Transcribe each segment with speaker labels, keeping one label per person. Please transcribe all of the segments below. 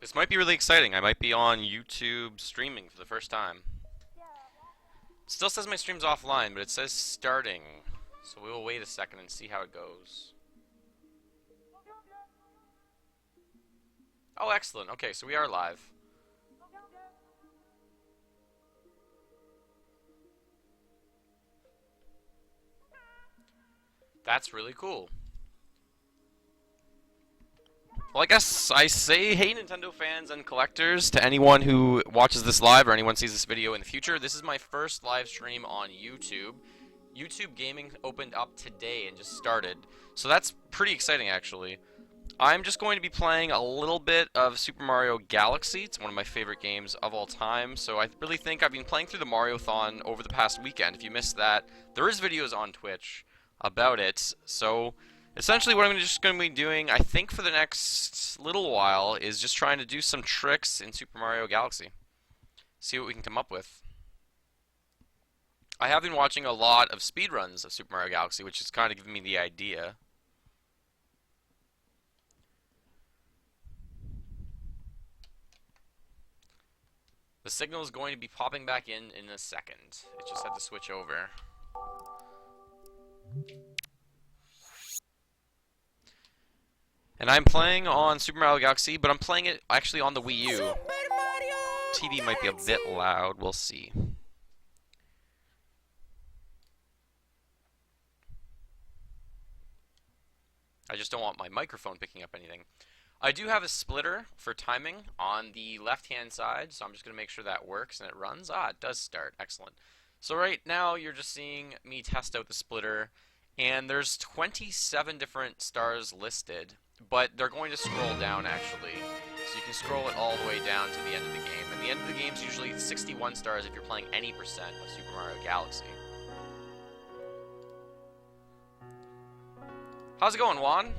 Speaker 1: This might be really exciting. I might be on YouTube streaming for the first time. It still says my stream's offline, but it says starting. So we will wait a second and see how it goes. Oh, excellent. Okay, so we are live. That's really cool. Well, I guess I say, hey Nintendo fans and collectors, to anyone who watches this live or anyone sees this video in the future, this is my first live stream on YouTube. YouTube Gaming opened up today and just started, so that's pretty exciting actually. I'm just going to be playing a little bit of Super Mario Galaxy. It's one of my favorite games of all time, so I really think I've been playing through the Mario-thon over the past weekend. If you missed that, there is videos on Twitch about it, so essentially what I'm just going to be doing, I think for the next little while, is just trying to do some tricks in Super Mario Galaxy. See what we can come up with. I have been watching a lot of speedruns of Super Mario Galaxy, which is kind of giving me the idea. The signal is going to be popping back in a second. It just had to switch over. And I'm playing on Super Mario Galaxy, but I'm playing it actually on the Wii U. TV might be a bit loud, we'll see. I just don't want my microphone picking up anything. I do have a splitter for timing on the left-hand side, so I'm just going to make sure that works and it runs. Ah, it does start. Excellent. So right now you're just seeing me test out the splitter, and there's 27 different stars listed, but they're going to scroll down actually. So you can scroll it all the way down to the end of the game. And the end of the game is usually 61 stars if you're playing any percent of Super Mario Galaxy. How's it going, Juan?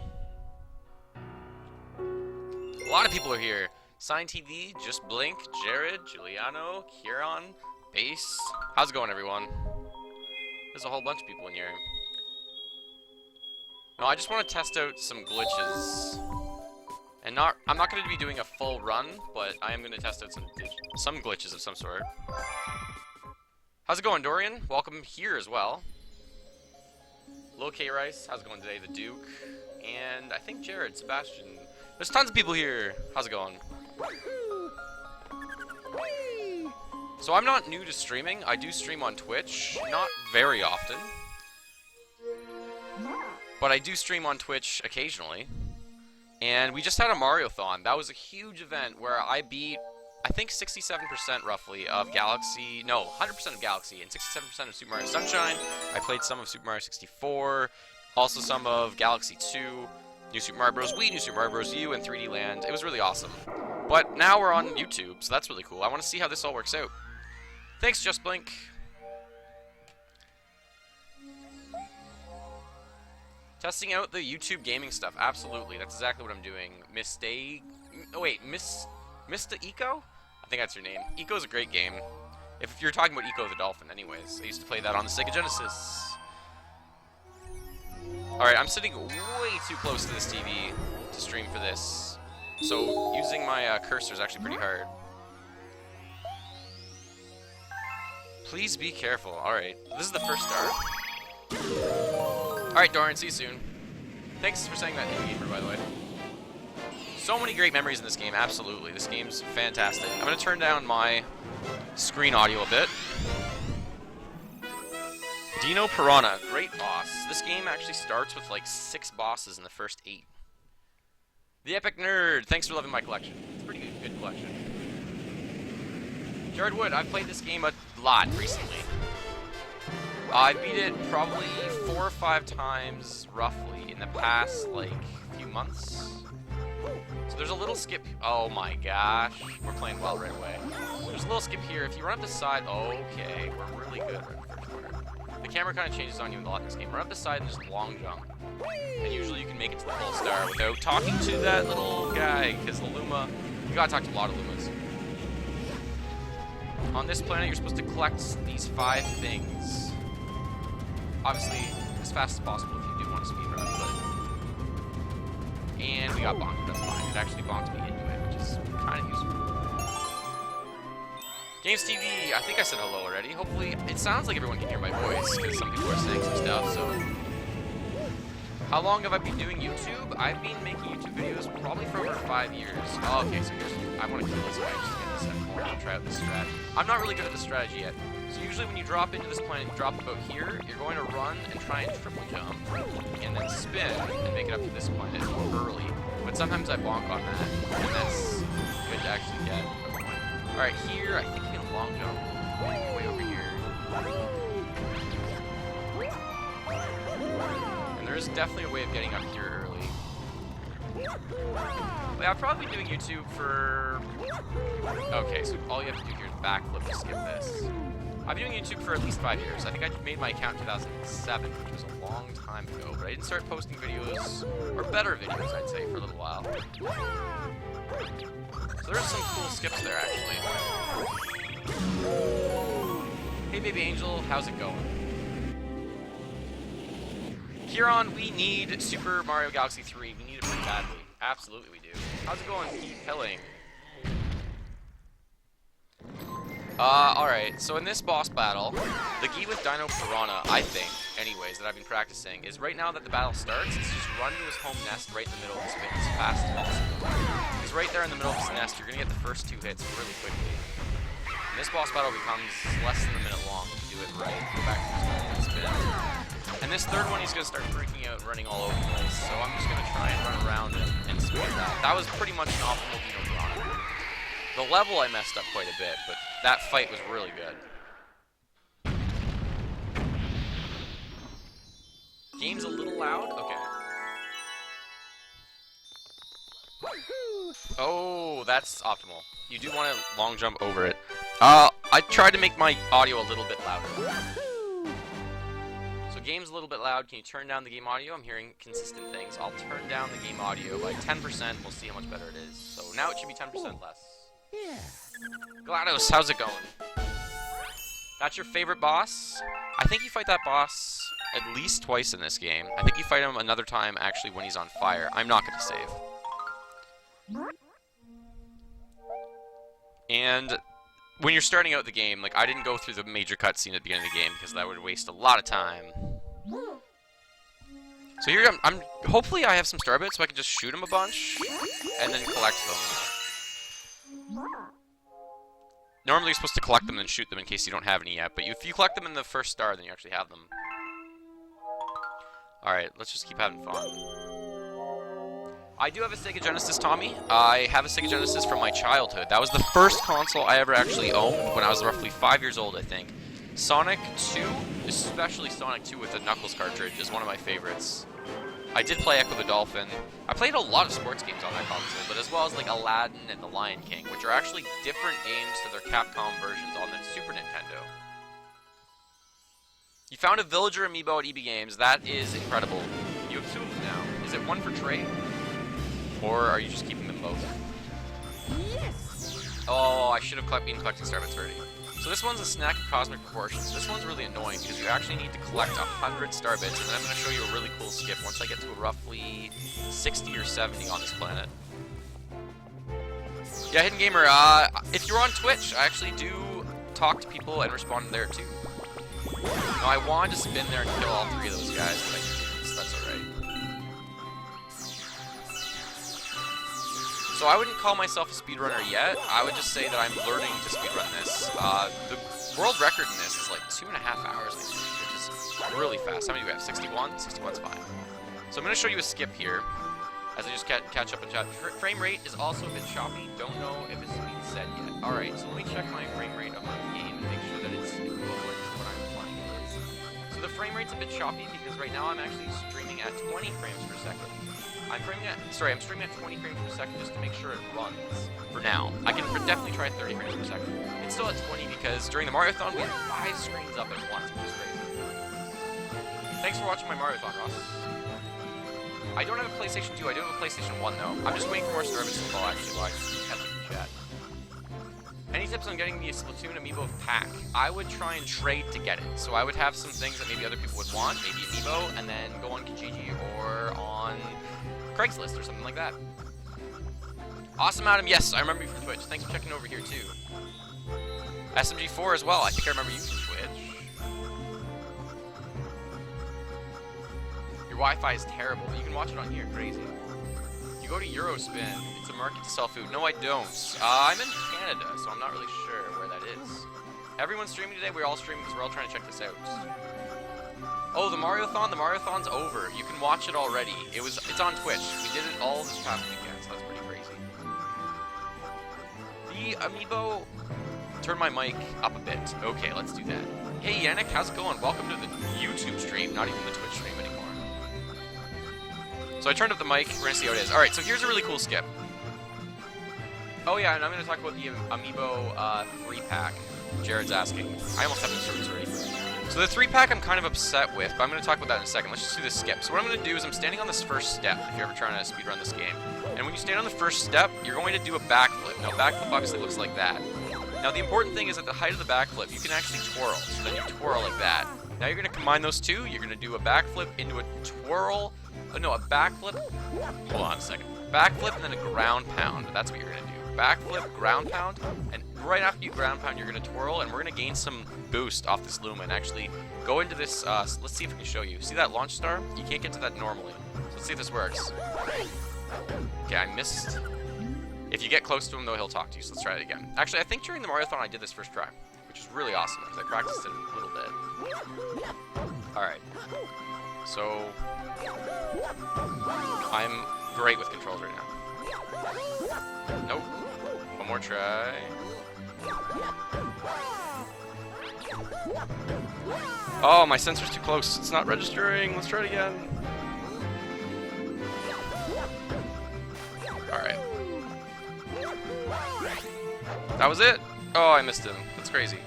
Speaker 1: A lot of people are here. Sign TV, Just Blink, Jared, Giuliano, Kieran, Base. How's it going, everyone? There's a whole bunch of people in here. No, I just want to test out some glitches. And I'm not going to be doing a full run, but I am going to test out some glitches of some sort. How's it going, Dorian? Welcome here as well. Lil K Rice, how's it going today? The Duke, and I think Jared, Sebastian. There's tons of people here. How's it going? So I'm not new to streaming. I do stream on Twitch, not very often. But I do stream on Twitch occasionally. And we just had a Mario-thon. That was a huge event where I beat, I think 67% roughly of Galaxy, no, 100% of Galaxy and 67% of Super Mario Sunshine. I played some of Super Mario 64, also some of Galaxy 2, New Super Mario Bros. Wii, New Super Mario Bros. U, and 3D Land. It was really awesome. But now we're on YouTube, so that's really cool. I want to see how this all works out. Thanks, Just Blink. Testing out the YouTube gaming stuff. Absolutely, that's exactly what I'm doing. Mista Eco? I think that's your name. Eco's a great game. If you're talking about Eco the Dolphin, anyways. I used to play that on the Sega Genesis. Alright, I'm sitting way too close to this TV to stream for this. So, using my cursor is actually pretty hard. Please be careful. Alright, this is the first star. Alright, Dorian, see you soon. Thanks for saying that, New Gamer, by the way. So many great memories in this game, absolutely. This game's fantastic. I'm going to turn down my screen audio a bit. Dino Piranha, great boss. This game actually starts with like 6 bosses in the first 8. The Epic Nerd, thanks for loving my collection. It's a pretty good collection. Jared Wood, I've played this game a lot recently. I beat it probably 4 or 5 times, roughly, in the past, like, few months. So there's a little skip. Oh my gosh. We're playing well right away. There's a little skip here. If you run up the side, okay, we're really good right in the first corner. The camera kind of changes on you a lot in this game. Run up the side and just long jump. And usually you can make it to the full star without talking to that little guy, because the Luma, you gotta talk to a lot of Lumas. On this planet, you're supposed to collect these 5 things. Obviously, as fast as possible if you do want to speedrun, but... And we got bonked, that's fine. It actually bonked me into it, which is kind kind of useful. Games TV, I think I said hello already. Hopefully, it sounds like everyone can hear my voice, because some people are saying some stuff, so... How long have I been doing YouTube? I've been making YouTube videos probably for over 5 years. Oh, okay, so here's... I want to kill this guy just to get this at point and try out this strategy. I'm not really good at this strategy yet. So usually when you drop into this planet, you drop about here, you're going to run and try and triple jump, and then spin and make it up to this planet early. But sometimes I bonk on that, and that's good to actually get. Alright, here, I think we can long jump way over here. And there's definitely a way of getting up here early. But yeah, I've probably been doing YouTube for... Okay, so all you have to do here is backflip to skip this. I've been doing YouTube for at least 5 years. I think I made my account in 2007, which was a long time ago, but I didn't start posting videos, or better videos, I'd say, for a little while. So there's some cool skips there, actually. Hey, baby angel, how's it going? Kieran, we need Super Mario Galaxy 3. We need it pretty badly. Absolutely we do. How's it going, Keith Hilling? Alright, so in this boss battle, the key with Dino Piranha, I think, anyways, that I've been practicing, is right now that the battle starts, it's just run to his home nest right in the middle of his pit as fast as possible. Because right there in the middle of his nest, you're going to get the first 2 hits really quickly. And this boss battle becomes less than a minute long if you do it right. Go back to his spin. And this third one, he's going to start freaking out and running all over the place, so I'm just going to try and run around him and spin that. That was pretty much an optimal Dino Piranha. The level I messed up quite a bit, but that fight was really good. Game's a little loud? Okay. Oh, that's optimal. You do want to long jump over it. I tried to make my audio a little bit louder. So game's a little bit loud. Can you turn down the game audio? I'm hearing consistent things. I'll turn down the game audio by 10%. We'll see how much better it is. So now it should be 10% less. Yeah. GLaDOS, how's it going? That's your favorite boss? I think you fight that boss at least twice in this game. I think you fight him another time actually when he's on fire. I'm not going to save. And when you're starting out the game, like, I didn't go through the major cutscene at the beginning of the game because that would waste a lot of time. So here I'm hopefully I have some star bits so I can just shoot him a bunch and then collect them. Normally you're supposed to collect them and shoot them in case you don't have any yet, but if you collect them in the first star, then you actually have them. Alright, let's just keep having fun. I do have a Sega Genesis, Tommy. I have a Sega Genesis from my childhood. That was the first console I ever actually owned when I was roughly 5 years old, I think. Sonic 2, especially Sonic 2 with the Knuckles cartridge, is one of my favorites. I did play Echo the Dolphin. I played a lot of sports games on that console, but as well as like Aladdin and The Lion King, which are actually different games to their Capcom versions on the Super Nintendo. You found a villager amiibo at EB Games. That is incredible. You have 2 of them now. Is it one for trade? Or are you just keeping them both? Yes! Oh, I should have been collecting Starbits already. So this one's a snack of cosmic proportions. This one's really annoying because you actually need to collect 100 Starbits, and then I'm going to show you a really cool skip once I get to roughly 60 or 70 on this planet. Yeah, Hidden Gamer, if you're on Twitch, I actually do talk to people and respond there too. Now, I wanted to spin there and kill all 3 of those guys, but I didn't, so that's alright. So I wouldn't call myself a speedrunner yet. I would just say that I'm learning to speedrun this. The world record in this is like 2.5 hours, which is really fast. How many do we have? 61? 61's fine. So I'm going to show you a skip here, as I just catch up and chat. Frame rate is also a bit choppy. Don't know if it's being said yet. Alright, so let me check my frame rate of my game and make sure that it's equivalent to what I'm playing. So the frame rate's a bit choppy because right now I'm actually streaming at 20 frames per second. I'm streaming at 20 frames per second just to make sure it runs, for now. I can definitely try 30 frames per second. It's still at 20 because during the Mariothon we had 5 screens up at once, which is crazy. Thanks for watching my Mariothon, Ross. I don't have a PlayStation 2, I do have a PlayStation 1 though. I'm just waiting for more Starbits to fall actually while I just catch up in chat. Any tips on getting the Splatoon Amiibo pack? I would try and trade to get it. So I would have some things that maybe other people would want, maybe Amiibo, and then go on Kijiji or on Craigslist or something like that. Awesome, Adam. Yes, I remember you from Twitch. Thanks for checking over here, too. SMG4 as well. I think I remember you from Twitch. Your Wi-Fi is terrible, but you can watch it on here. Crazy. You go to Eurospin. It's a market to sell food. No, I don't. I'm in Canada, so I'm not really sure where that is. Everyone's streaming today. We're all streaming because we're all trying to check this out. Oh, the Mario-thon? The Mario-thon's over. You can watch it already. It's on Twitch. We did it all this past weekend, so that's pretty crazy. The Amiibo... Turn my mic up a bit. Okay, let's do that. Hey, Yannick, how's it going? Welcome to the YouTube stream, not even the Twitch stream anymore. So I turned up the mic. We're gonna see how it is. Alright, so here's a really cool skip. Oh yeah, and I'm gonna talk about the Amiibo 3-pack. Jared's asking. I almost have the shirts already. So the 3-pack I'm kind of upset with, but I'm going to talk about that in a second. Let's just do this skip. So what I'm going to do is I'm standing on this first step, if you're ever trying to speedrun this game. And when you stand on the first step, you're going to do a backflip. Now, backflip obviously looks like that. Now, the important thing is at the height of the backflip, you can actually twirl. So then you twirl like that. Now you're going to combine those two. You're going to do a backflip into a twirl. Oh, no, a backflip. Hold on a second. Backflip and then a ground pound. That's what you're going to do. Backflip, ground pound, and right after you ground pound, you're going to twirl, and we're going to gain some boost off this Luma and actually go into this, let's see if we can show you. See that launch star? You can't get to that normally. So let's see if this works. Okay, I missed. If you get close to him, though, he'll talk to you, so let's try it again. Actually, I think during the Mario-thon I did this first try, which is really awesome, because I practiced it a little bit. Alright. So, I'm great with controls right now. Nope. One more try. Oh, my sensor's too close. It's not registering. Let's try it again. Alright. That was it? Oh, I missed him. That's crazy.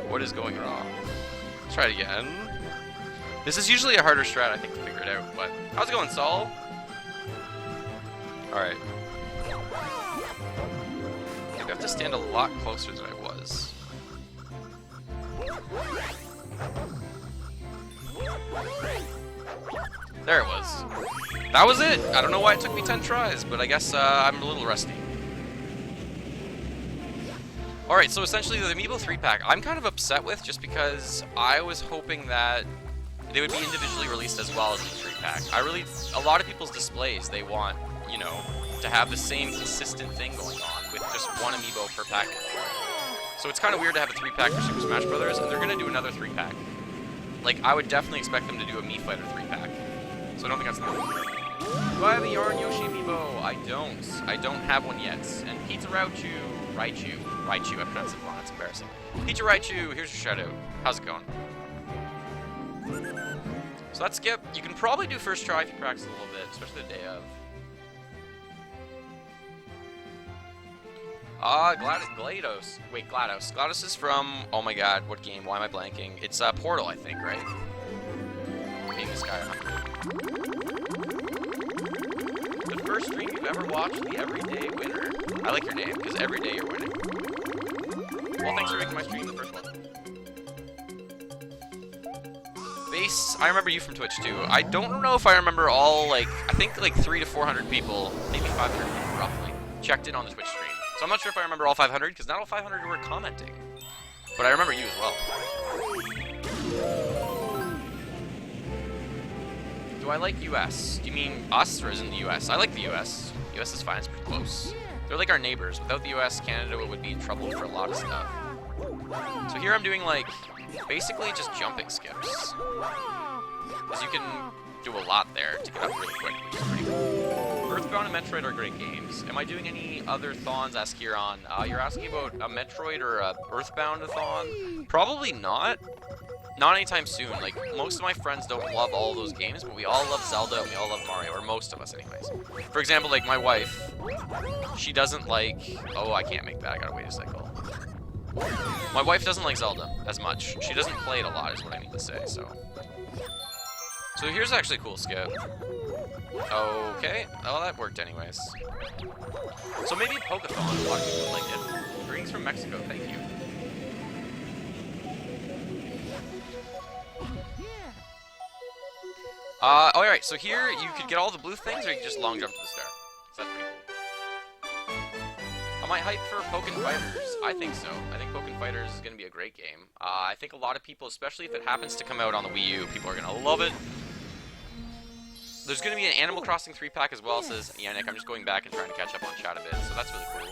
Speaker 1: What is going wrong? Let's try it again. This is usually a harder strat, I think, to figure it out, but... How's it going, Saul? Alright. I have to stand a lot closer than I was. There it was. That was it! I don't know why it took me 10 tries, but I guess I'm a little rusty. Alright, so essentially the Amiibo 3-pack, I'm kind of upset with just because I was hoping that they would be individually released as well as the 3-pack. A lot of people's displays, they want, you know, to have the same consistent thing going on with just one Amiibo per package. So it's kind of weird to have a 3-pack for Super Smash Bros. And they're going to do another 3-pack. Like, I would definitely expect them to do a Mii Fighter 3-pack. So I don't think that's not good. Do I have a Yarn Yoshi Amiibo? I don't. I don't have one yet. And Pizza Raichu, I pronounced it wrong, it's embarrassing. Pizza Raichu, here's your shout out. How's it going? So that's skip. You can probably do first try if you practice a little bit, especially the day of. GLaDOS. Wait, GLaDOS. GLaDOS is from, oh my god, what game? Why am I blanking? It's Portal, I think, right? Famous guy. The first stream you've ever watched, the Everyday Winner. I like your name, because every day you're winning. Well, thanks for making my stream the first one. Base, I remember you from Twitch too. I don't know if I remember all, like, I think like 300 to 400 people, maybe 500 people roughly, checked in on the Twitch stream. So I'm not sure if I remember all 500, because not all 500 were commenting. But I remember you as well. Do I like US? Do you mean us, or is it in the US? I like the US. US is fine, it's pretty close. They're like our neighbors. Without the US, Canada would be in trouble for a lot of stuff. So here I'm doing, like, basically just jumping skips. Because you can do a lot there to get up really quick, which is pretty cool. Earthbound and Metroid are great games. Am I doing any other thons, ask Kieran? You're asking about a Metroid or a Earthbound-a-thon? Probably not. Not anytime soon. Like, most of my friends don't love all those games, but we all love Zelda and we all love Mario, or most of us anyways. For example, like my wife, she doesn't like... Oh, I can't make that. I gotta wait a cycle. My wife doesn't like Zelda as much. She doesn't play it a lot, is what I mean to say, so... So here's actually a cool skip. Okay. Oh, that worked anyways. So maybe Pokeathon. A lot of people liked it. Greetings from Mexico. Thank you. Alright, so here you could get all the blue things, or you could just long jump to the star. So that's pretty cool. I might hype for Pokken Fighters. I think so. I think Pokken Fighters is going to be a great game. I think a lot of people, especially if it happens to come out on the Wii U, people are going to love it. There's going to be an Animal Crossing 3-pack as well, says Yannick. I'm just going back and trying to catch up on chat a bit, so that's really cool.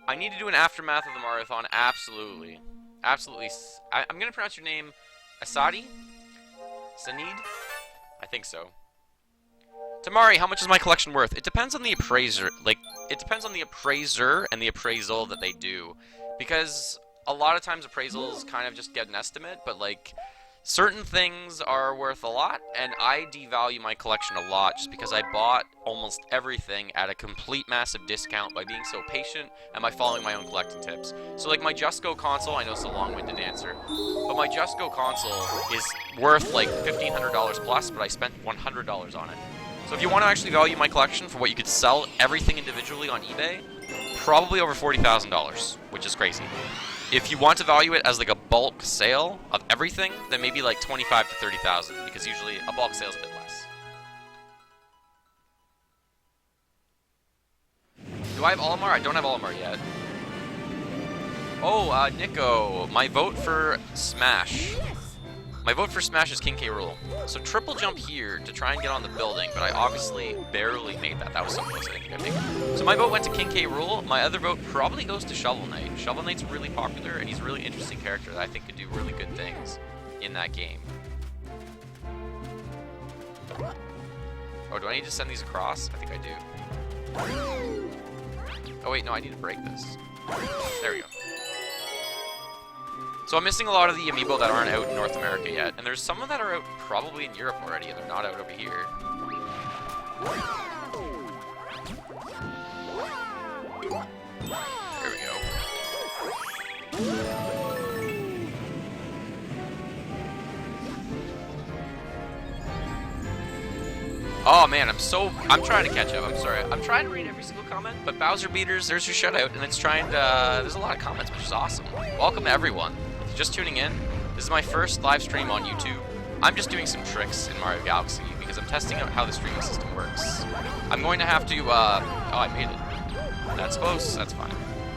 Speaker 1: I need to do an aftermath of the marathon, absolutely. Absolutely. I'm going to pronounce your name Asadi? Sanid? I think so. Tamari, how much is my collection worth? It depends on the appraiser. Like, it depends on the appraiser and the appraisal that they do. Because a lot of times appraisals kind of just get an estimate, but like, certain things are worth a lot, and I devalue my collection a lot just because I bought almost everything at a complete massive discount by being so patient and by following my own collecting tips. So like my Just Go console, I know it's a long-winded answer, but my Just Go console is worth like $1,500 plus, but I spent $100 on it. So if you want to actually value my collection for what you could sell everything individually on eBay, probably over $40,000, which is crazy. If you want to value it as like a bulk sale of everything, then maybe like 25 to 30,000, because usually a bulk sale is a bit less. Do I have Olimar? I don't have Olimar yet. Oh, Nico, my vote for Smash. My vote for Smash is King K. Rool. So triple jump here to try and get on the building, but I obviously barely made that. That was so close, I didn't think I'd make it. So my vote went to King K. Rool. My other vote probably goes to Shovel Knight. Shovel Knight's really popular, and he's a really interesting character that I think could do really good things in that game. Oh, do I need to send these across? I think I do. Oh wait, no, I need to break this. There we go. So I'm missing a lot of the amiibo that aren't out in North America yet, and there's some that are out probably in Europe already, and they're not out over here. There we go. Oh man, I'm trying to catch up, I'm sorry. I'm trying to read every single comment, but Bowser Beaters, there's your shutout, and it's trying to, there's a lot of comments, which is awesome. Welcome to everyone. Just tuning in, this is my first live stream on YouTube. I'm just doing some tricks in Mario Galaxy because I'm testing out how the streaming system works. I'm going to have to, oh, I made it. That's close, that's fine.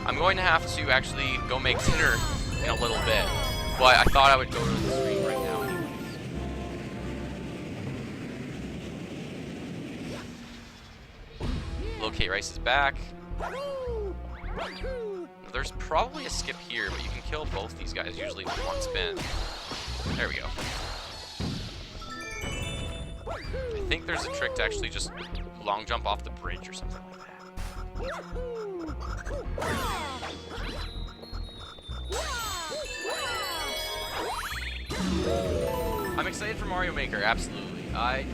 Speaker 1: I'm going to have to actually go make dinner in a little bit, but I thought I would go to the stream right now anyways. Lil Kate Rice is back. There's probably a skip here, but you can kill both these guys usually with one spin. There we go. I think there's a trick to actually just long jump off the bridge or something like that. I'm excited for Mario Maker, absolutely. I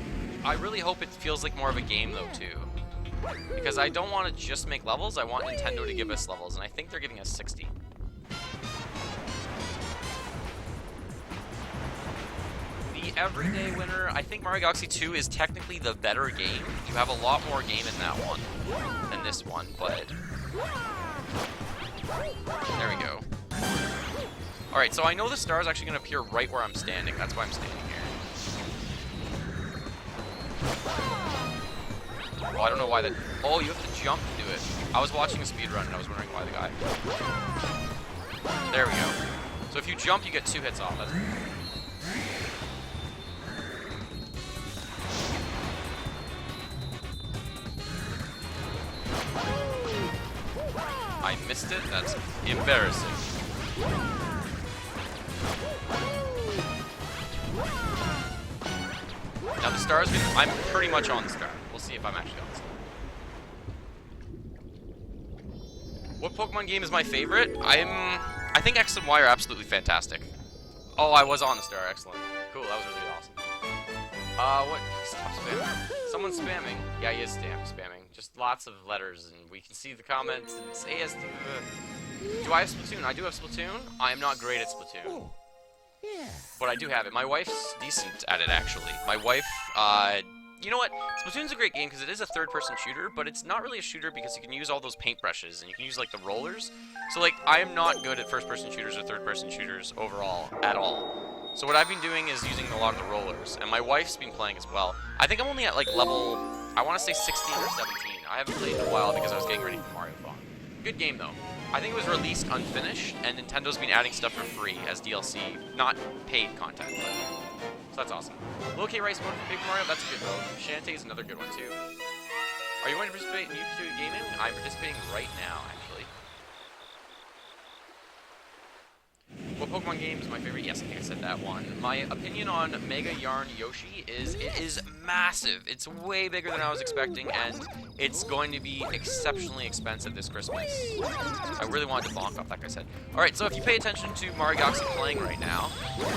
Speaker 1: really hope it feels like more of a game though too. Because I don't want to just make levels, I want Nintendo to give us levels, and I think they're giving us 60. The everyday winner, I think Mario Galaxy 2 is technically the better game. You have a lot more game in that one than this one, but... There we go. Alright, so I know the star is actually going to appear right where I'm standing, that's why I'm standing here. Oh, I don't know why that... Oh, you have to jump to do it. I was watching a speedrun and I was wondering why the guy... There we go. So if you jump, you get 2 hits off. That's... I missed it? That's embarrassing. Now the star's gonna... I'm pretty much on the star. We'll see if I'm actually on the star. What Pokemon game is my favorite? I think X and Y are absolutely fantastic. Oh, I was on the star. Excellent. Cool, that was really awesome. What? Stop spamming. Someone's spamming. Yeah, he is spamming. Just lots of letters, and we can see the comments, and it's ASD. Do I have Splatoon? I do have Splatoon. I am not great at Splatoon. Yeah. But I do have it. My wife's decent at it, actually. My wife, you know what? Splatoon's a great game because it is a third-person shooter, but it's not really a shooter because you can use all those paintbrushes, and you can use, like, the rollers. So, like, I am not good at first-person shooters or third-person shooters overall, at all. So what I've been doing is using a lot of the rollers, and my wife's been playing as well. I think I'm only at like level, I want to say 16 or 17. I haven't played in a while because I was getting ready for Mario Fun. Good game though. I think it was released unfinished, and Nintendo's been adding stuff for free as DLC, not paid content. So that's awesome. Little K Rice mode for Paper Mario, that's a good mode. Shantae is another good one too. Are you going to participate in YouTube gaming? I'm participating right now, actually. What Pokemon game is my favorite? Yes, I think I said that one. My opinion on Mega Yarn Yoshi is it is massive. It's way bigger than I was expecting, and it's going to be exceptionally expensive this Christmas. I really wanted to bonk off that guy said. Alright, so if you pay attention to Mario Galaxy playing right now,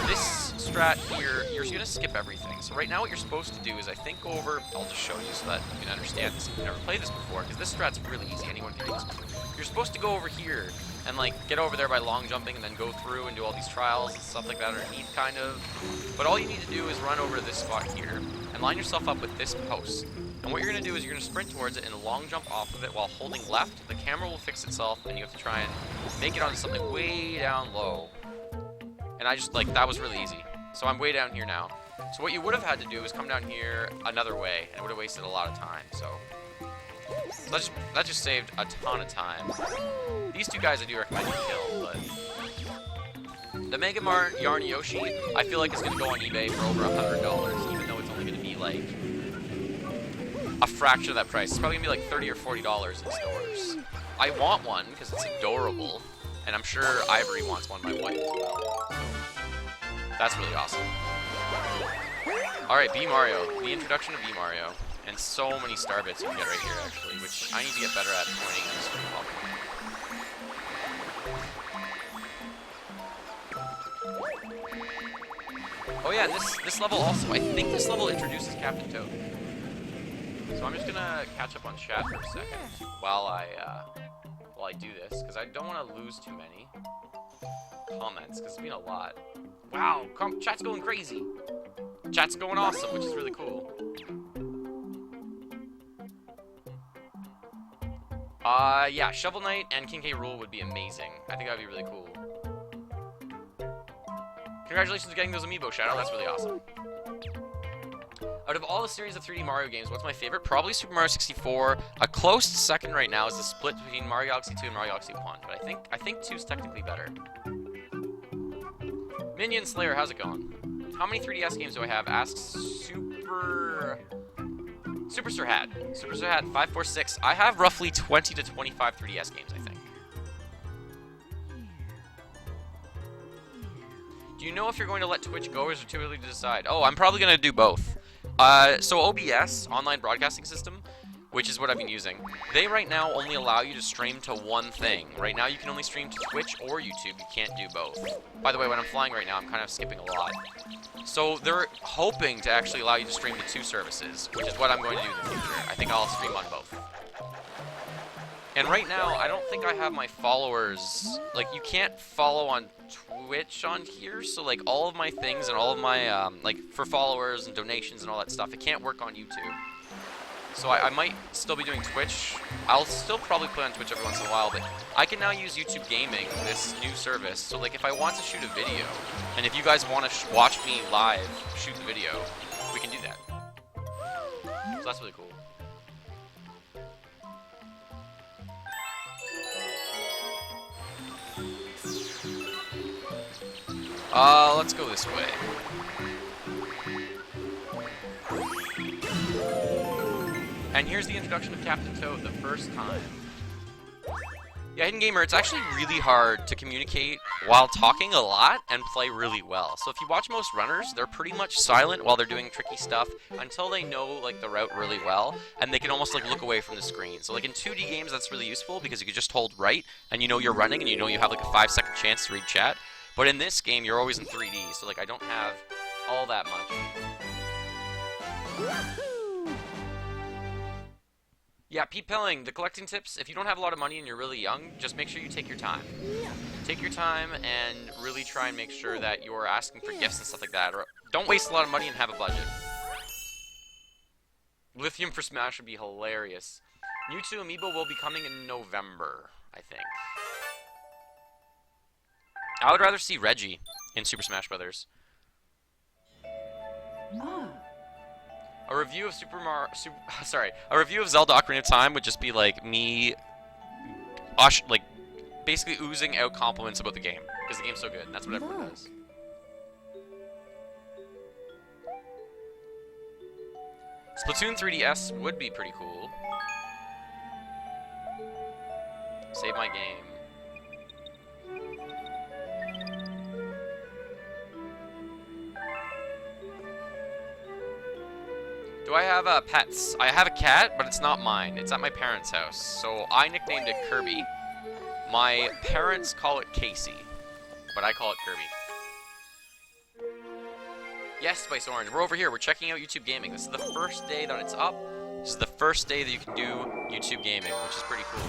Speaker 1: this strat here, you're going to skip everything. So right now what you're supposed to do is, I think, go over, I'll just show you so that you can understand this if you've never played this before, because this strat's really easy, anyone can do this. You're supposed to go over here and like get over there by long jumping and then go through and do all these trials and stuff like that underneath kind of. But all you need to do is run over to this spot here and line yourself up with this post. And what you're going to do is you're going to sprint towards it and long jump off of it while holding left. The camera will fix itself and you have to try and make it onto something way down low. And I just, like, that was really easy. So I'm way down here now. So what you would have had to do is come down here another way, and it would have wasted a lot of time, so that just saved a ton of time. These two guys I do recommend you kill, but the Mega Yarn Yoshi, I feel like is going to go on eBay for over $100, even though it's only going to be like a fraction of that price. It's probably going to be like $30 or $40 in stores. I want one because it's adorable, and I'm sure Ivory wants one, my wife as well. That's really awesome. Alright, B Mario. The introduction of B Mario. And so many star bits you can get right here, actually, which I need to get better at pointing in this one. Oh yeah, this level also, I think this level introduces Captain Toad. So I'm just gonna catch up on chat for a second while I do this, because I don't want to lose too many comments, because it's been a lot. Wow, chat's going crazy. Chat's going awesome, which is really cool. Yeah, Shovel Knight and King K. Rool would be amazing. I think that would be really cool. Congratulations on getting those amiibo, Shadow. That's really awesome. Out of all the series of 3D Mario games, what's my favorite? Probably Super Mario 64. A close second right now is the split between Mario Galaxy 2 and Mario Galaxy 1. But I think 2 is technically better. Minion Slayer, how's it going? How many 3DS games do I have? Asks Super Sir Hat. Super Sir Hat 546. I have roughly 20 to 25 3DS games, I think. Do you know if you're going to let Twitch go, or is it too early to decide? Oh, I'm probably going to do both. So OBS, Online Broadcasting System, which is what I've been using, they right now only allow you to stream to one thing. Right now you can only stream to Twitch or YouTube. You can't do both. By the way, when I'm flying right now, I'm kind of skipping a lot. So they're hoping to actually allow you to stream to 2 services, which is what I'm going to do in the future. I think I'll stream on both. And right now, I don't think I have my followers, like, you can't follow on Twitch on here, so, like, all of my things and all of my, like, for followers and donations and all that stuff, it can't work on YouTube. So I might still be doing Twitch. I'll still probably play on Twitch every once in a while, but I can now use YouTube Gaming, this new service. So, like, if I want to shoot a video, and if you guys want to watch me live shoot the video, we can do that. So that's really cool. Let's go this way. And here's the introduction of Captain Toad, the first time. Yeah, Hidden Gamer, it's actually really hard to communicate while talking a lot and play really well. So if you watch most runners, they're pretty much silent while they're doing tricky stuff until they know, like, the route really well, and they can almost, like, look away from the screen. So, like, in 2D games, that's really useful because you can just hold right, and you know you're running, and you know you have, like, a 5-second chance to read chat. But in this game, you're always in 3D, so, like, I don't have all that much. Yeah, Pete Pelling, the collecting tips, if you don't have a lot of money and you're really young, just make sure you take your time. Take your time and really try and make sure that you're asking for gifts and stuff like that. Or don't waste a lot of money and have a budget. Lithium for Smash would be hilarious. Mewtwo Amiibo will be coming in November, I think. I would rather see Reggie in Super Smash Brothers. A review of a review of Zelda Ocarina of Time would just be like me, like basically oozing out compliments about the game because the game's so good. And that's what everyone does. Splatoon 3DS would be pretty cool. Save my game. Do I have pets? I have a cat, but it's not mine. It's at my parents' house. So I nicknamed it Kirby. My parents call it Casey, but I call it Kirby. Yes, Spice Orange. We're over here. We're checking out YouTube Gaming. This is the first day that it's up. This is the first day that you can do YouTube Gaming, which is pretty cool.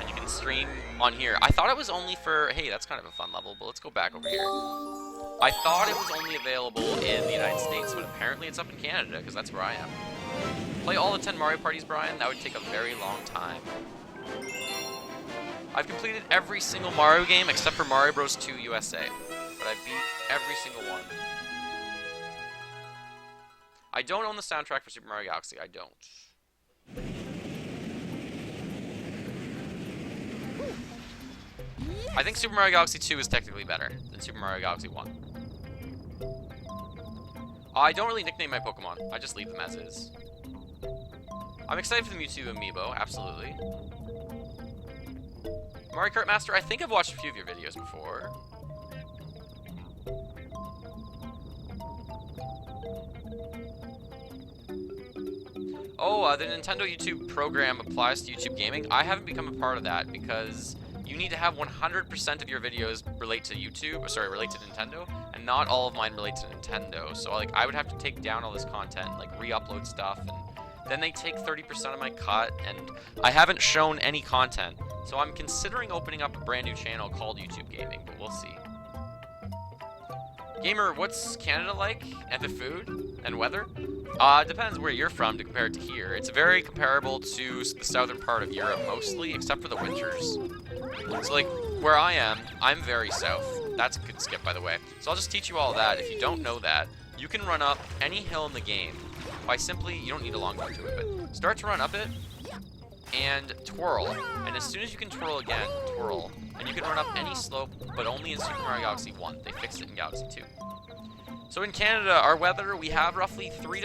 Speaker 1: And you can stream on here. I thought it was only for... Hey, that's kind of a fun level, but let's go back over here. I thought it was only available in the United States, but apparently it's up in Canada, because that's where I am. Play all the 10 Mario parties, Brian? That would take a very long time. I've completed every single Mario game except for Mario Bros. 2 USA, but I beat every single one. I don't own the soundtrack for Super Mario Galaxy. I don't. I think Super Mario Galaxy 2 is technically better than Super Mario Galaxy 1. I don't really nickname my Pokemon. I just leave them as is. I'm excited for the Mewtwo amiibo, absolutely. Mario Kart Master, I think I've watched a few of your videos before. Oh, the Nintendo YouTube program applies to YouTube Gaming. I haven't become a part of that because you need to have 100% of your videos relate to YouTube, relate to Nintendo, and not all of mine relate to Nintendo. So like, I would have to take down all this content, like re-upload stuff, and then they take 30% of my cut, and I haven't shown any content. So I'm considering opening up a brand new channel called YouTube Gaming, but we'll see. Gamer, what's Canada like? And the food? And weather? Depends where you're from to compare it to here. It's very comparable to the southern part of Europe mostly, except for the winters. So like, where I am, I'm very south. That's a good skip, by the way. So I'll just teach you all that. If you don't know that, you can run up any hill in the game by simply, you don't need a long jump to it, but start to run up it, and twirl. And as soon as you can twirl again, twirl. And you can run up any slope, but only in Super Mario Galaxy 1. They fixed it in Galaxy 2. So in Canada, our weather, we have roughly 3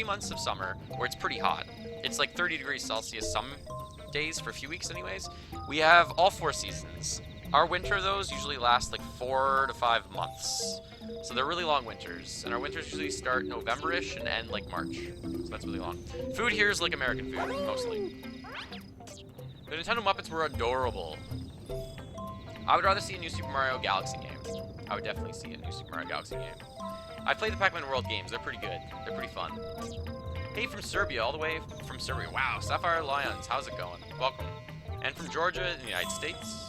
Speaker 1: months of summer where it's pretty hot. It's like 30 degrees Celsius some days for a few weeks anyways. We have all 4 seasons. Our winter, those usually last like 4 to 5 months. So they're really long winters. And our winters usually start November-ish and end like March. So that's really long. Food here is like American food, mostly. The Nintendo Muppets were adorable. I would rather see a new Super Mario Galaxy game. I would definitely see a new Super Mario Galaxy game. I played the Pac-Man World games. They're pretty good. They're pretty fun. Hey, from Serbia, all the way from Serbia. Wow, Sapphire Lions, how's it going? Welcome. And from Georgia in the United States.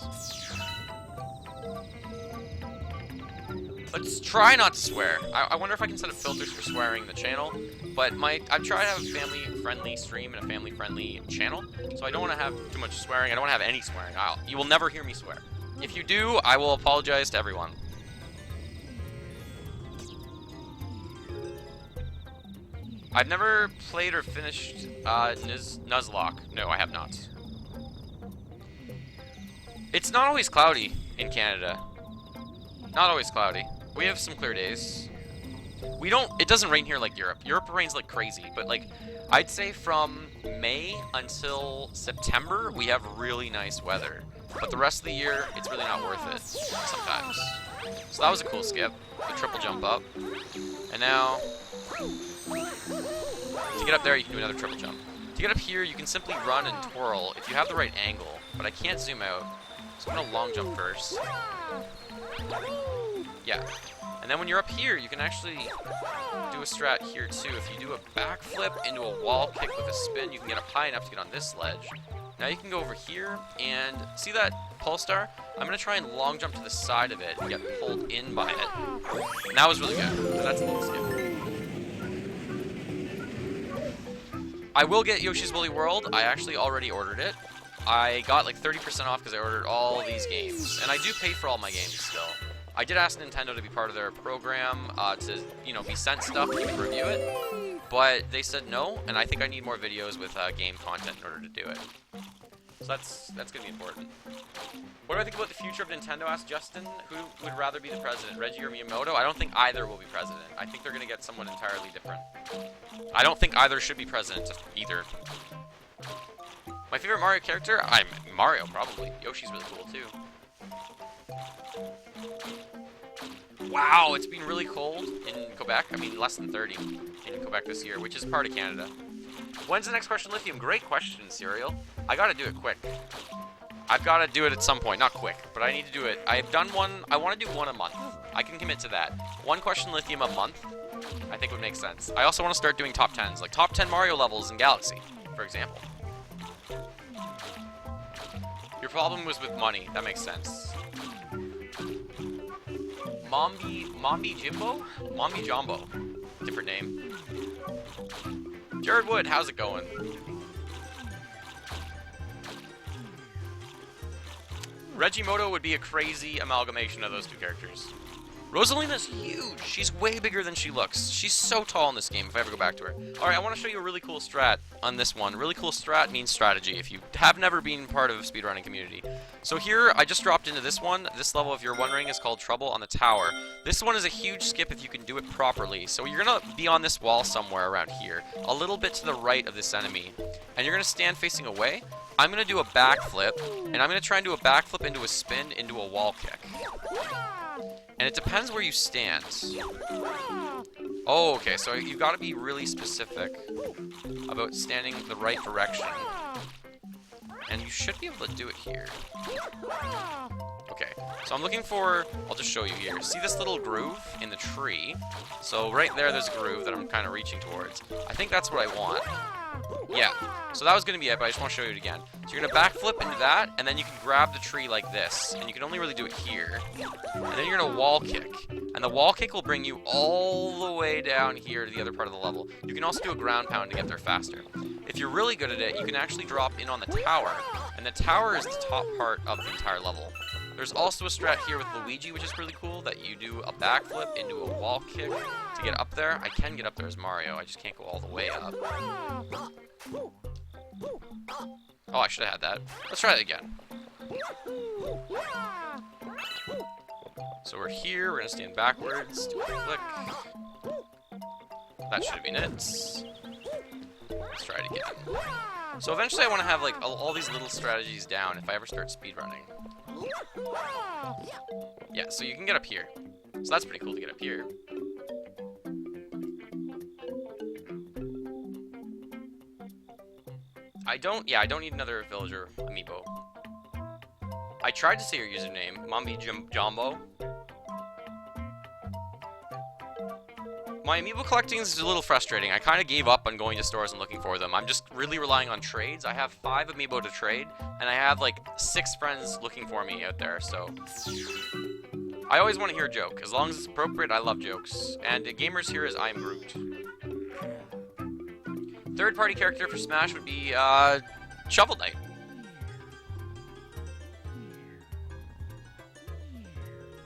Speaker 1: Let's try not to swear. I wonder if I can set up filters for swearing in the channel. But I've tried to have a family-friendly stream and a family-friendly channel. So I don't want to have too much swearing. I don't want to have any swearing. You will never hear me swear. If you do, I will apologize to everyone. I've never played or finished Nuzlocke. No, I have not. It's not always cloudy in Canada. Not always cloudy. We have some clear days. It doesn't rain here like Europe. Europe rains like crazy, but like, I'd say from May until September, we have really nice weather. But the rest of the year, it's really not worth it sometimes. So that was a cool skip. The triple jump up. And now, to get up there, you can do another triple jump. To get up here, you can simply run and twirl if you have the right angle. But I can't zoom out, so I'm gonna long jump first. Yeah. And then when you're up here, you can actually do a strat here too. If you do a backflip into a wall kick with a spin, you can get up high enough to get on this ledge. Now you can go over here and see that pole star? I'm gonna try and long jump to the side of it and get pulled in by it. And that was really good. That's a little skip. I will get Yoshi's Woolly World. I actually already ordered it. I got like 30% off because I ordered all these games. And I do pay for all my games still. I did ask Nintendo to be part of their program to, you know, be sent stuff and we can review it, but they said no, and I think I need more videos with game content in order to do it. So that's gonna be important. What do I think about the future of Nintendo? Asked Justin. Who would rather be the president, Reggie or Miyamoto? I don't think either will be president. I think they're gonna get someone entirely different. I don't think either should be president either. My favorite Mario character? Mario, probably. Yoshi's really cool too. Wow, it's been really cold in Quebec. I mean, less than 30 in Quebec this year, which is part of Canada. When's the next Crushing Lithium? Great question, Serial. I gotta do it quick. I've gotta do it at some point. Not quick, but I need to do it. I've done one. I want to do one a month. I can commit to that. One Crushing Lithium a month, I think would make sense. I also want to start doing top 10s, like top 10 Mario levels in Galaxy, for example. Your problem was with money. That makes sense. Mombi Jimbo? Mombi Jumbo. Different name. Jared Wood, how's it going? Regimoto would be a crazy amalgamation of those two characters. Rosalina's huge. She's way bigger than she looks. She's so tall in this game if I ever go back to her. Alright, I want to show you a really cool strat on this one. Really cool strat means strategy if you have never been part of a speedrunning community. So here, I just dropped into this one. This level, if you're wondering, is called Trouble on the Tower. This one is a huge skip if you can do it properly. So you're going to be on this wall somewhere around here, a little bit to the right of this enemy. And you're going to stand facing away. I'm going to do a backflip, and I'm going to try and do a backflip into a spin into a wall kick. And it depends where you stand. Oh, okay, so you've got to be really specific about standing the right direction. And you should be able to do it here. Okay, so I'm looking for, I'll just show you here. See this little groove in the tree? So right there's a groove that I'm kind of reaching towards. I think that's what I want. Yeah, so that was going to be it, but I just want to show you it again. So you're going to backflip into that, and then you can grab the tree like this, and you can only really do it here. And then you're going to wall kick, and the wall kick will bring you all the way down here to the other part of the level. You can also do a ground pound to get there faster. If you're really good at it, you can actually drop in on the tower, and the tower is the top part of the entire level. There's also a strat here with Luigi, which is really cool, that you do a backflip into a wall kick to get up there. I can get up there as Mario, I just can't go all the way up. Oh, I should have had that. Let's try it again. So we're here, we're gonna stand backwards, do a flick. That should have been it. Let's try it again. So eventually I want to have like all these little strategies down if I ever start speedrunning. Yeah, so you can get up here. So that's pretty cool to get up here. I don't need another villager amiibo. I tried to say your username, Mombi Jumbo. My amiibo collecting is a little frustrating. I kind of gave up on going to stores and looking for them. I'm just really relying on trades. I have 5 amiibo to trade, and I have like 6 friends looking for me out there, so... I always want to hear a joke. As long as it's appropriate, I love jokes. And Gamers here is I'm Groot. Third-party character for Smash would be, Shovel Knight.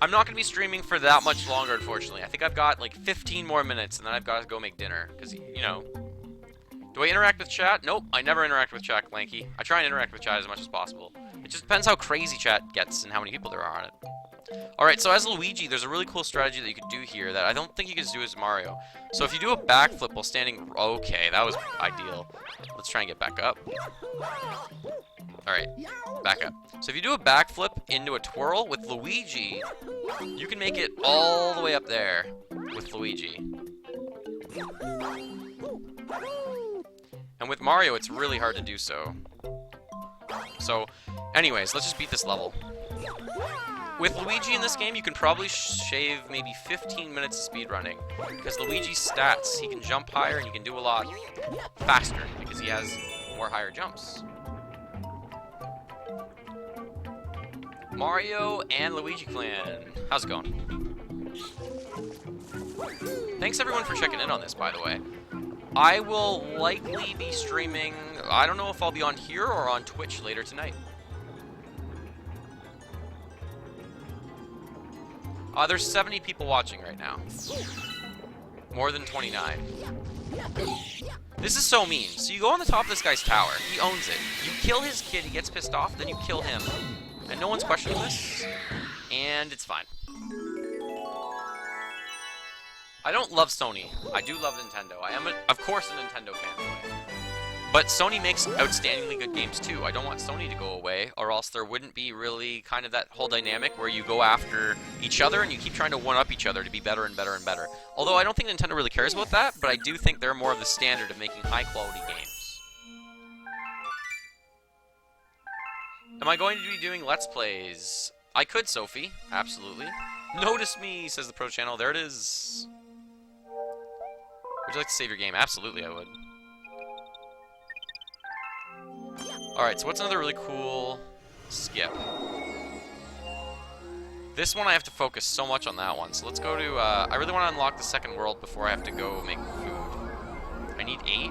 Speaker 1: I'm not going to be streaming for that much longer, unfortunately. I think I've got, like, 15 more minutes, and then I've got to go make dinner. Because, you know... Do I interact with chat? Nope, I never interact with chat, Lanky. I try and interact with chat as much as possible. It just depends how crazy chat gets and how many people there are on it. Alright, so as Luigi, there's a really cool strategy that you could do here that I don't think you can do as Mario. So if you do a backflip while standing... Okay, that was ideal. Let's try and get back up. Alright, back up. So if you do a backflip into a twirl with Luigi, you can make it all the way up there with Luigi. And with Mario, it's really hard to do so. So, anyways, let's just beat this level. With Luigi in this game, you can probably shave maybe 15 minutes of speedrunning. Because Luigi's stats, he can jump higher and he can do a lot faster because he has more higher jumps. Mario and Luigi Clan. How's it going? Thanks everyone for checking in on this, by the way. I will likely be streaming, I don't know if I'll be on here or on Twitch later tonight. There's 70 people watching right now. More than 29. This is so mean. So you go on the top of this guy's tower. He owns it. You kill his kid, he gets pissed off, then you kill him. And no one's questioning this. And it's fine. I don't love Sony. I do love Nintendo. I am, of course, a Nintendo fanboy. But Sony makes outstandingly good games too. I don't want Sony to go away, or else there wouldn't be really kind of that whole dynamic where you go after each other and you keep trying to one-up each other to be better and better and better. Although I don't think Nintendo really cares about that, but I do think they're more of the standard of making high-quality games. Am I going to be doing Let's Plays? I could, Sophie. Absolutely. Notice me, says the Pro Channel. There it is. Would you like to save your game? Absolutely, I would. Alright, so what's another really cool skip? This one I have to focus so much on that one. So let's go to, I really want to unlock the second world before I have to go make food. I need 8?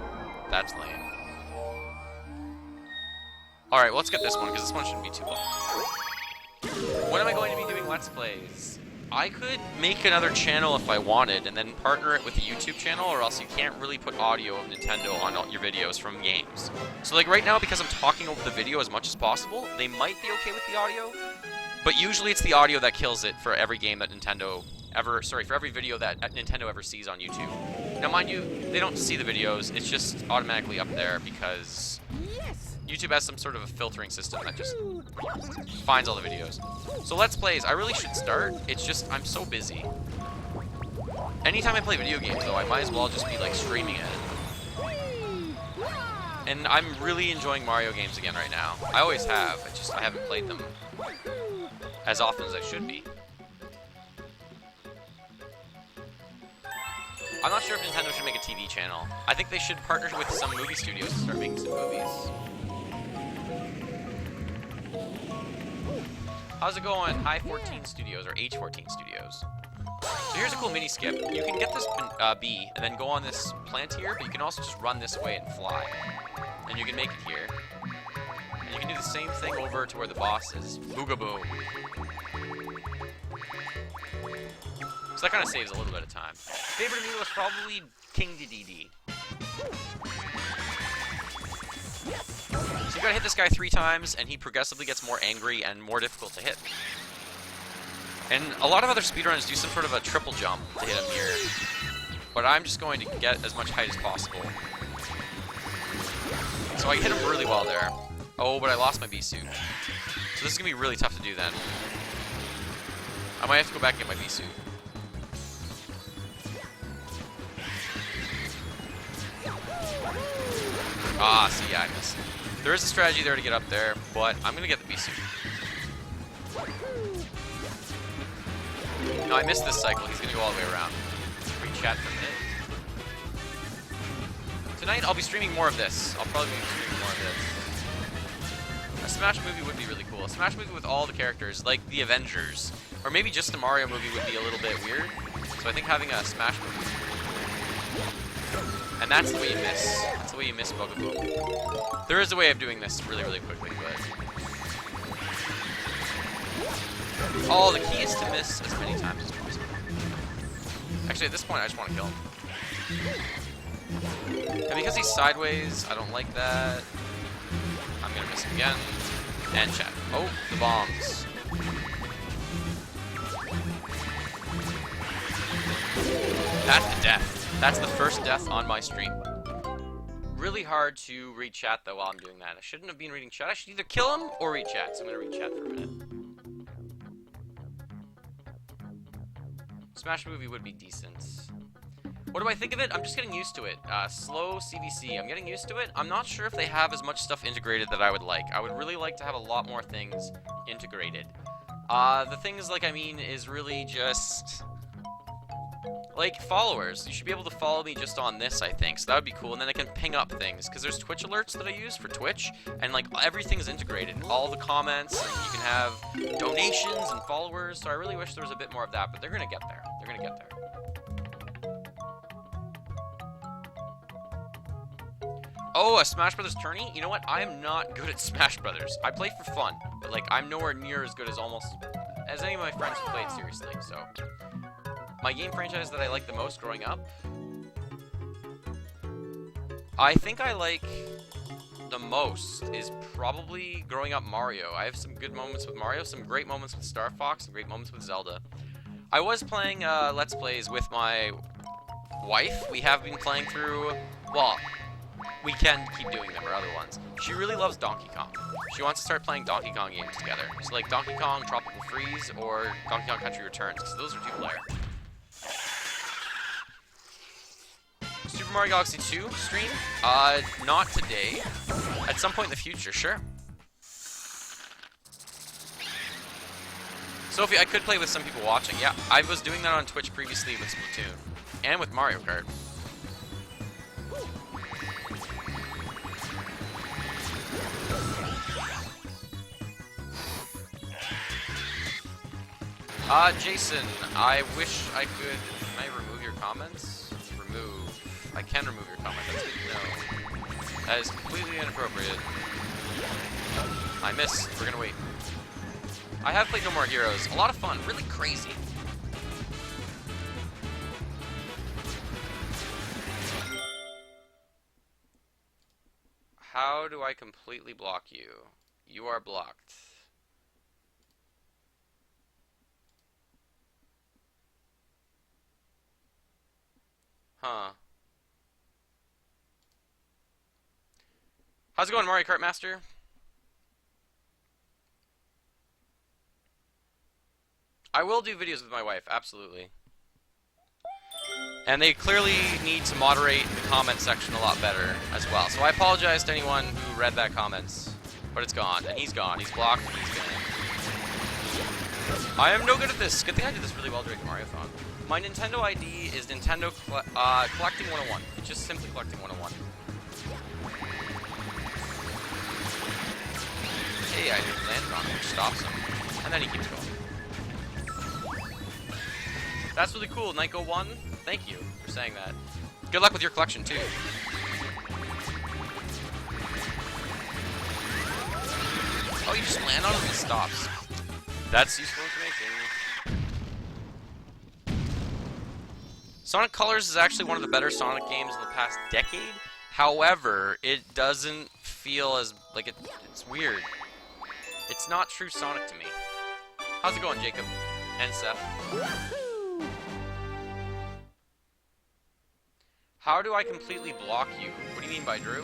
Speaker 1: That's lame. Alright, well, let's get this one, because this one shouldn't be too long. When am I going to be doing Let's Plays? I could make another channel if I wanted, and then partner it with a YouTube channel, or else you can't really put audio of Nintendo on all your videos from games. So like right now, because I'm talking over the video as much as possible, they might be okay with the audio, but usually it's the audio that kills it for every game that Nintendo ever, sorry, for every video that Nintendo ever sees on YouTube. Now mind you, they don't see the videos, it's just automatically up there because YouTube has some sort of a filtering system that just finds all the videos. So Let's Plays, I really should start. It's just, I'm so busy. Anytime I play video games, though, I might as well just be, like, streaming it. And I'm really enjoying Mario games again right now. I always have, it's just I haven't played them as often as I should be. I'm not sure if Nintendo should make a TV channel. I think they should partner with some movie studios to start making some movies. How's it going? High 14 Studios, or H14 Studios. So here's a cool mini skip. You can get this bee, and then go on this plant here, but you can also just run this way and fly. And you can make it here. And you can do the same thing over to where the boss is. Boogaboom. So that kind of saves a little bit of time. Favorite of me was probably King Dedede. So you gotta hit this guy 3 times, and he progressively gets more angry and more difficult to hit. And a lot of other speedrunners do some sort of a triple jump to hit him here. But I'm just going to get as much height as possible. So I hit him really well there. Oh, but I lost my bee suit. So this is gonna be really tough to do then. I might have to go back and get my bee suit. Ah, see, yeah, I missed. There is a strategy there to get up there, but I'm gonna get the bee suit. No, I missed this cycle. He's gonna go all the way around. Free chat from it. Tonight, I'll be streaming more of this. I'll probably be streaming more of this. A Smash movie would be really cool. A Smash movie with all the characters, like the Avengers. Or maybe just a Mario movie would be a little bit weird. So I think having a Smash movie. And that's the way you miss. That's the way you miss Bugaboo. There is a way of doing this really, really quickly, but... Oh, the key is to miss as many times as possible. Actually, at this point, I just want to kill him. And because he's sideways, I don't like that. I'm going to miss him again. And chat. Oh, the bombs. That's the death. That's the first death on my stream. Really hard to read chat, though, while I'm doing that. I shouldn't have been reading chat. I should either kill him or read chat, so I'm going to read chat for a minute. Smash movie would be decent. What do I think of it? I'm just getting used to it. Slow CBC. I'm getting used to it. I'm not sure if they have as much stuff integrated that I would like. I would really like to have a lot more things integrated. The things, like, I mean, is really just... like, followers. You should be able to follow me just on this, I think. So that would be cool. And then I can ping up things. Because there's Twitch alerts that I use for Twitch. And, like, everything's integrated. All the comments. And you can have donations and followers. So I really wish there was a bit more of that. But they're going to get there. They're going to get there. Oh, a Smash Brothers tourney? You know what? I am not good at Smash Brothers. I play for fun. But, like, I'm nowhere near as good as almost as any of my friends who play it seriously. So, my game franchise that I like the most growing up, I think I like the most is probably growing up Mario. I have some good moments with Mario, some great moments with Star Fox, some great moments with Zelda. I was playing Let's Plays with my wife. We have been playing through, well, we can keep doing them or other ones. She really loves Donkey Kong. She wants to start playing Donkey Kong games together. So like Donkey Kong Tropical Freeze or Donkey Kong Country Returns, because those are two-player. Super Mario Galaxy 2 stream? Not today. At some point in the future, sure. Sophie, I could play with some people watching. Yeah, I was doing that on Twitch previously with Splatoon. And with Mario Kart. Jason, I wish I could... Can I remove your comments? Remove. I can remove your comment. That's good to know. That is completely inappropriate. I missed. We're gonna wait. I have played No More Heroes. A lot of fun. Really crazy. How do I completely block you? You are blocked. Huh. How's it going, Mario Kart Master? I will do videos with my wife, absolutely. And they clearly need to moderate the comment section a lot better as well. So I apologize to anyone who read that comments, but it's gone, and he's gone. He's blocked, and he's gone. I am no good at this. Good thing I did this really well during the Mario-thon. My Nintendo ID is Nintendo Collecting 101. It's just simply Collecting 101. Hey, I landed on him, which stops him. And then he keeps going. That's really cool, Nyko1. Thank you for saying that. Good luck with your collection, too. Oh, you just land on him and he stops. That's useful information. Sonic Colors is actually one of the better Sonic games in the past decade. However, it doesn't feel as, like, it's weird. It's not true Sonic to me. How's it going, Jacob? And Seth? How do I completely block you? What do you mean by Drew?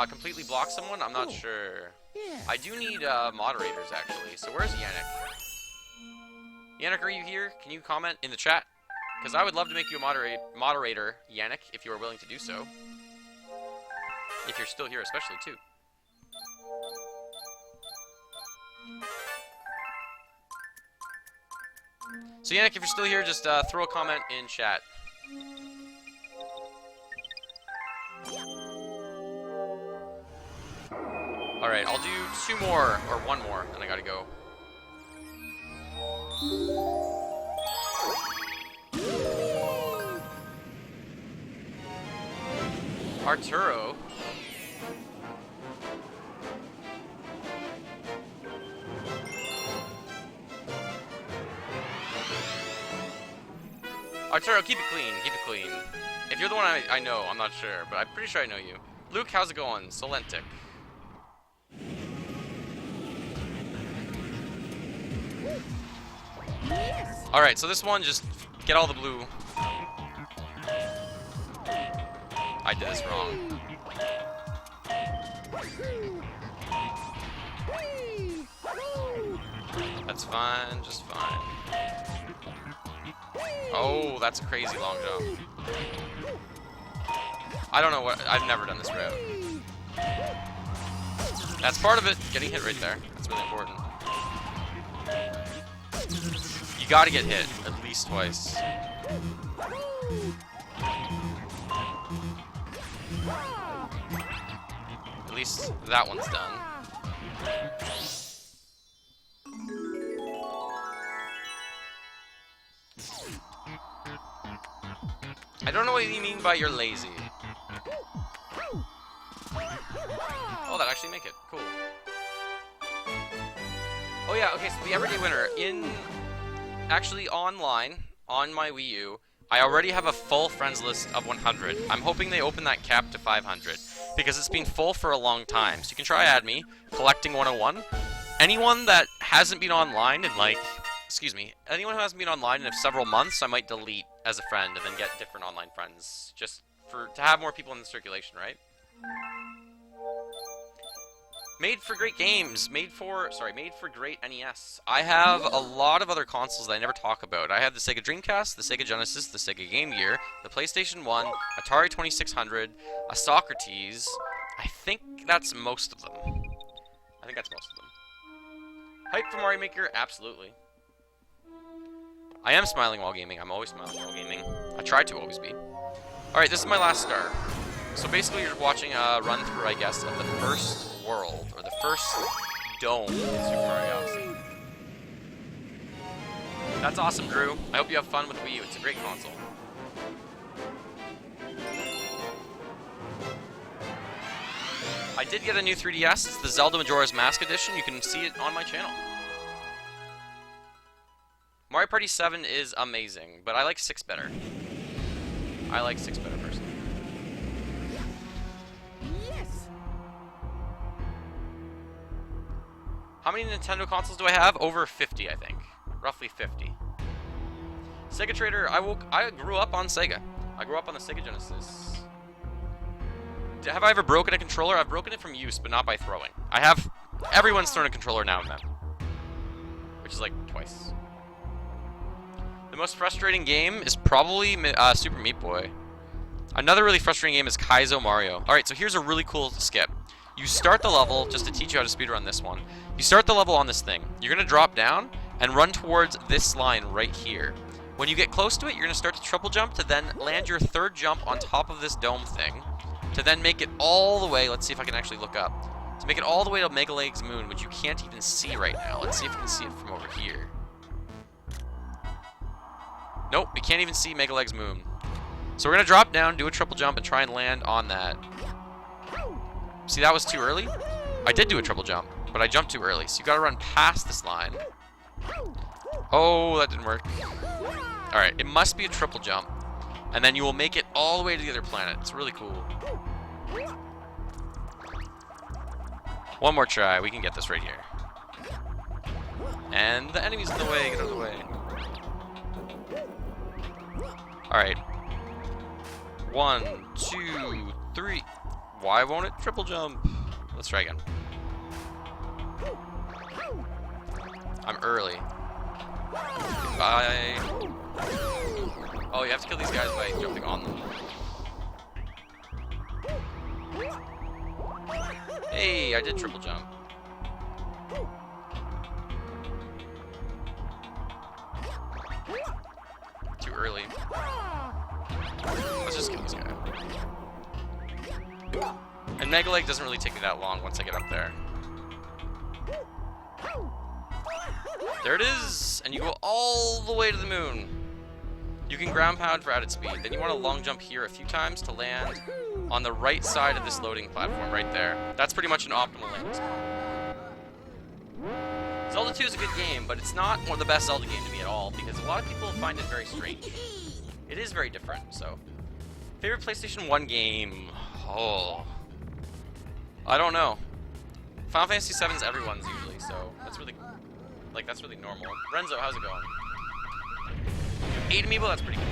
Speaker 1: Completely block someone? I'm not sure. I do need moderators, actually. So where's Yannick? Yannick, are you here? Can you comment in the chat? Because I would love to make you a moderator, Yannick, if you are willing to do so. If you're still here, especially, too. So Yannick, if you're still here, just throw a comment in chat. Alright, I'll do 2 more, or 1 more, then I gotta go. Arturo? Arturo, keep it clean, keep it clean. If you're the one I know, I'm not sure, but I'm pretty sure I know you. Luke, how's it going? Solentic. Alright, so this one, just get all the blue. I did this wrong. That's fine, just fine. Oh, that's a crazy long jump. I don't know what, I've never done this route. That's part of it, getting hit right there. That's really important. You gotta get hit, at least twice. At least that one's done. I don't know what you mean by you're lazy. Oh, that actually make it. Cool. Oh yeah, okay, so the everyday winner actually online on my Wii U, I already have a full friends list of 100. I'm hoping they open that cap to 500 because it's been full for a long time. So you can try add me, collecting 101. Anyone that hasn't been online in anyone who hasn't been online in several months, I might delete as a friend and then get different online friends just to have more people in the circulation, right? Made for great games. Made for great NES. I have a lot of other consoles that I never talk about. I have the Sega Dreamcast, the Sega Genesis, the Sega Game Gear, the PlayStation 1, Atari 2600, a Socrates. I think that's most of them. Hype for Mario Maker? Absolutely. I am smiling while gaming. I'm always smiling while gaming. I try to always be. Alright, this is my last star. So basically you're watching a run-through, I guess, of the first world, or the first dome in Super Mario Odyssey. That's awesome, Drew. I hope you have fun with Wii U. It's a great console. I did get a new 3DS. It's the Zelda Majora's Mask Edition. You can see it on my channel. Mario Party 7 is amazing, but I like 6 better. I like 6 better personally. How many Nintendo consoles do I have? Over 50, I think. Roughly 50. Sega Trader, I grew up on Sega. I grew up on the Sega Genesis. Have I ever broken a controller? I've broken it from use, but not by throwing. Everyone's thrown a controller now and then. Which is like twice. The most frustrating game is probably Super Meat Boy. Another really frustrating game is Kaizo Mario. Alright, so here's a really cool skip. You start the level, just to teach you how to speedrun this one. You start the level on this thing. You're going to drop down and run towards this line right here. When you get close to it, you're going to start to triple jump to then land your third jump on top of this dome thing. To then make it all the way, let's see if I can actually look up. To make it all the way to Mega Legs Moon, which you can't even see right now. Let's see if you can see it from over here. Nope, you can't even see Mega Legs Moon. So we're going to drop down, do a triple jump, and try and land on that. See, that was too early? I did do a triple jump, but I jumped too early. So you got to run past this line. Oh, that didn't work. Alright, it must be a triple jump. And then you will make it all the way to the other planet. It's really cool. One more try. We can get this right here. And the enemy's in the way. Get out of the way. Alright. 1, 2, 3. Why won't it triple jump? Let's try again. I'm early. Goodbye. Oh, you have to kill these guys by jumping on them. Hey, I did triple jump. Too early. Let's just kill this guy. And Mega Leg doesn't really take me that long once I get up there. There it is! And you go all the way to the moon. You can ground pound for added speed. Then you want to long jump here a few times to land on the right side of this loading platform right there. That's pretty much an optimal landing spot. Zelda 2 is a good game, but it's not one of the best Zelda games to me at all because a lot of people find it very strange. It is very different, so. Favorite PlayStation 1 game? Oh. I don't know. Final Fantasy 7 is everyone's usually, so that's really normal. Renzo, how's it going? 8 amiibo, that's pretty cool.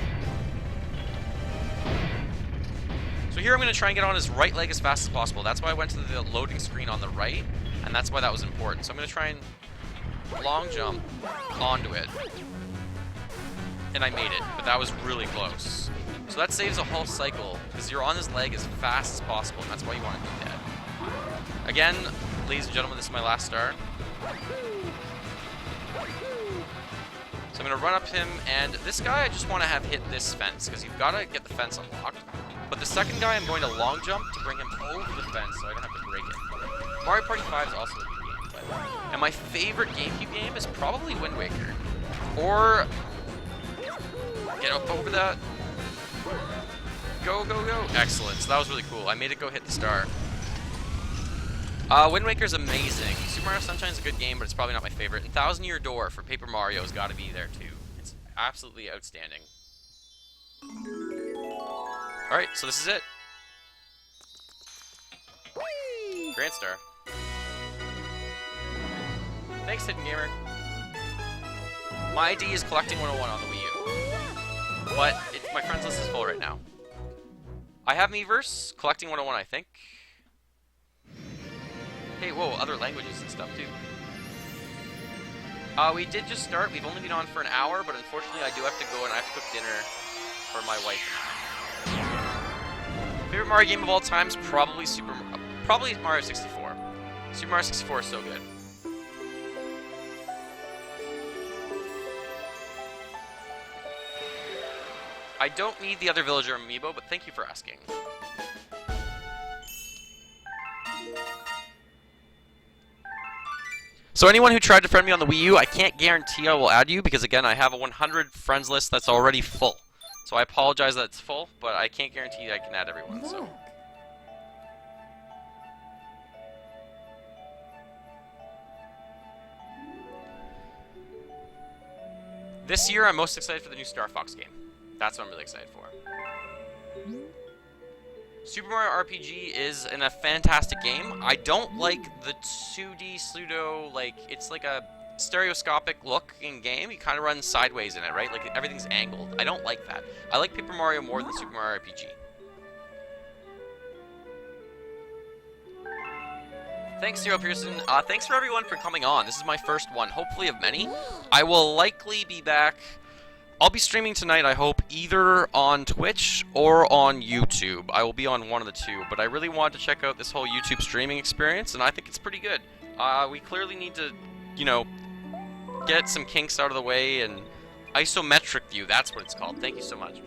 Speaker 1: So here I'm going to try and get on his right leg as fast as possible. That's why I went to the loading screen on the right, and that's why that was important. So I'm going to try and long jump onto it. And I made it, but that was really close. So that saves a whole cycle, because you're on this leg as fast as possible, and that's why you want to do that. Again, ladies and gentlemen, this is my last star. So I'm going to run up him, and this guy I just want to have hit this fence, because you've got to get the fence unlocked. But the second guy I'm going to long jump to bring him over the fence so I don't have to break it. Mario Party 5 is also a good game. And my favorite GameCube game is probably Wind Waker. Or... get up over that. Go, go, go. Excellent. So that was really cool. I made it go hit the star. Wind Waker's amazing. Super Mario Sunshine's a good game, but it's probably not my favorite. And Thousand Year Door for Paper Mario has got to be there too. It's absolutely outstanding. Alright, so this is it. Grand Star. Thanks, Hidden Gamer. My ID is Collecting 101 on the Wii U. But my friends list is full right now. I have Miiverse, Collecting 101, I think. Hey, whoa, other languages and stuff, too. We did just start. We've only been on for an hour, but unfortunately I do have to go and I have to cook dinner for my wife. Favorite Mario game of all time is probably Mario 64. Super Mario 64 is so good. I don't need the other villager amiibo, but thank you for asking. So anyone who tried to friend me on the Wii U, I can't guarantee I will add you because, again, I have a 100 friends list that's already full. So I apologize that it's full, but I can't guarantee I can add everyone, so... This year, I'm most excited for the new Star Fox game. That's what I'm really excited for. Super Mario RPG is a fantastic game. I don't like the 2D pseudo, like, it's like a stereoscopic looking game. You kind of run sideways in it, right? Like, everything's angled. I don't like that. I like Paper Mario more than Super Mario RPG. Thanks, Zero Pearson. Thanks for everyone for coming on. This is my first one, hopefully of many. I will likely be back. I'll be streaming tonight, I hope, either on Twitch or on YouTube. I will be on one of the two, but I really wanted to check out this whole YouTube streaming experience, and I think it's pretty good. We clearly need to, you know, get some kinks out of the way, and isometric view, that's what it's called. Thank you so much.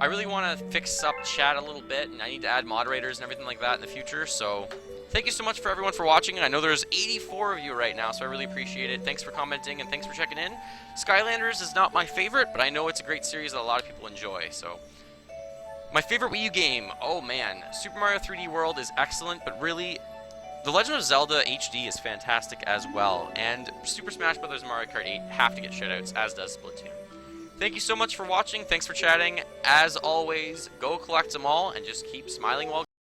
Speaker 1: I really want to fix up chat a little bit, and I need to add moderators and everything like that in the future, so... Thank you so much for everyone for watching. I know there's 84 of you right now, so I really appreciate it. Thanks for commenting and thanks for checking in. Skylanders is not my favorite, but I know it's a great series that a lot of people enjoy, so... My favorite Wii U game? Oh man, Super Mario 3D World is excellent, but really, The Legend of Zelda HD is fantastic as well, and Super Smash Bros. Mario Kart 8 have to get shoutouts, as does Splatoon. Thank you so much for watching, thanks for chatting. As always, go collect them all, and just keep smiling while